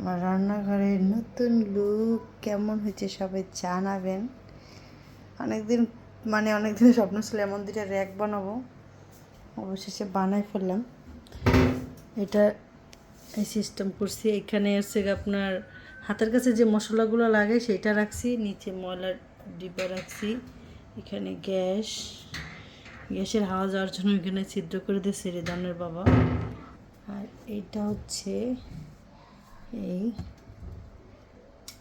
আমার রান্নাঘরের নতুন লুক কেমন হয়েছে সবাই জানাবেন। অনেকদিন স্বপ্ন ছিল এমন দুইটা র্যাক বানাবো, অবশেষে বানাই ফেললাম। এটা এই সিস্টেম করছি। এখানে হচ্ছে আপনার হাতের কাছে যে মশলাগুলো লাগে সেটা রাখছি, নিচে ময়লার ডিব্বা রাখছি, এখানে গ্যাসের হাওয়া যাওয়ার জন্য এখানে ছিদ্র করে দিয়েছে রিদানের বাবা। আর এইটা হচ্ছে এই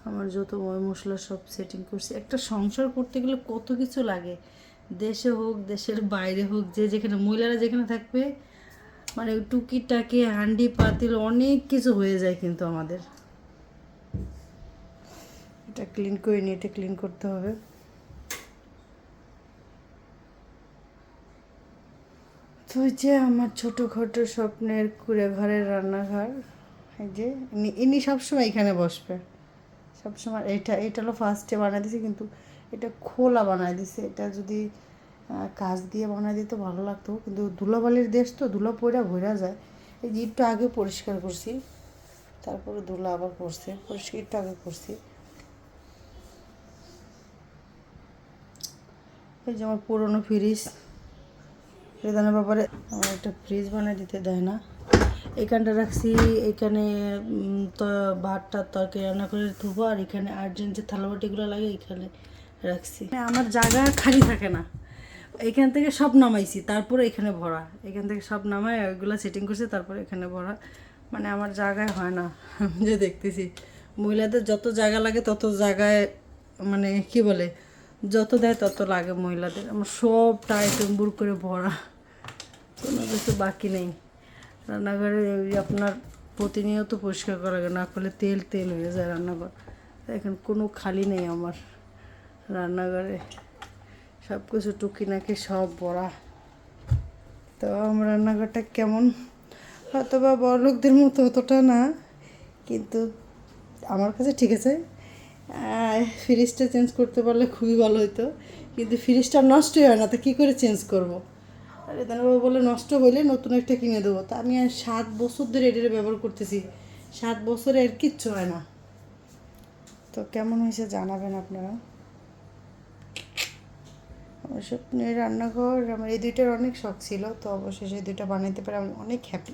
আমার যত মশলা সব সেটিং করছি। একটা সংসার করতে গেলে কত কিছু লাগে, দেশে হোক দেশের বাইরে হোক, যে যেখানে মহিলারা যেখানে থাকবে মানে টুকিটাকি হান্ডি পাতিল অনেক কিছু হয়ে যায়। কিন্তু আমাদের এটা ক্লিন করে নিয়ে এটা ক্লিন করতে হবে। তো ওই যে আমার ছোটোখাটো স্বপ্নের কুড়ে ঘরের রান্নাঘর, এই যে ইনি সবসময় এখানে বসবে সবসময়। এটা হলো ফার্স্টে বানাই দিছি, কিন্তু এটা খোলা বানাই দিছে। এটা যদি কাঁচ দিয়ে বানাই দিতে ভালো লাগতো, কিন্তু ধুলাবালির দেশ তো, ধুলা পড়া ভরা যায়। এই যে একটু আগে পরিষ্কার করছি, তারপরে ধুলা আবার পড়ছে, পরিষ্কার একটু আগে করছি। এই যে আমার পুরোনো ফ্রিজ, রেদানের ব্যাপারে আমার একটা ফ্রিজ বানিয়ে দিতে দেয় না। এইখানটা রাখছি, এখানে ভাতটা তরকারি রান্না করে ধুবো, আর এখানে আর্জেন্ট যে থালাবাটিগুলো লাগে এখানে রাখছি। আমার জায়গা খালি থাকে না, এইখান থেকে সব নামাইছি, তারপরে এখানে ভরা। এখান থেকে সব নামাই ওইগুলো সেটিং করছি, তারপরে এখানে ভরা। মানে আমার জায়গায় হয় না। আমি যে দেখতেছি মহিলাদের যত জায়গা লাগে তত জায়গায়, মানে কি বলে, যত দেয় তত লাগে মহিলাদের। আমার সবটা আইটেমবুর করে ভরা, কোনো কিছু বাকি নেই। রান্নাঘরে আপনার প্রতিনিয়ত পরিষ্কার করা লাগে, না করলে তেল হয়ে যায় রান্নাঘর। এখন কোনো খালি নেই আমার রান্নাঘরে, সব কিছু টুকিনাকি সব ভরা। তো আমার রান্নাঘরটা কেমন, হয়তো বা বড় লোকদের মতো অতটা না, কিন্তু আমার কাছে ঠিক আছে। ফ্রিজটা চেঞ্জ করতে পারলে খুবই ভালো হতো, কিন্তু ফ্রিজটা নষ্টই হয় না, তো কী করে চেঞ্জ করবো? আর রেদানবাবু বলে নষ্ট হইলে নতুন একটা কিনে দেবো। তা আমি আর 7 বছর ধরে এটার ব্যবহার করতেছি, 7 বছরে আর কিচ্ছু হয় না। তো কেমন হয়েছে জানাবেন আপনারা। আমার স্বপ্নের রান্নাঘর, আমার এই দুইটার অনেক শখ ছিল, তো অবশেষে এই দুইটা বানাইতে পারে আমি অনেক হ্যাপি।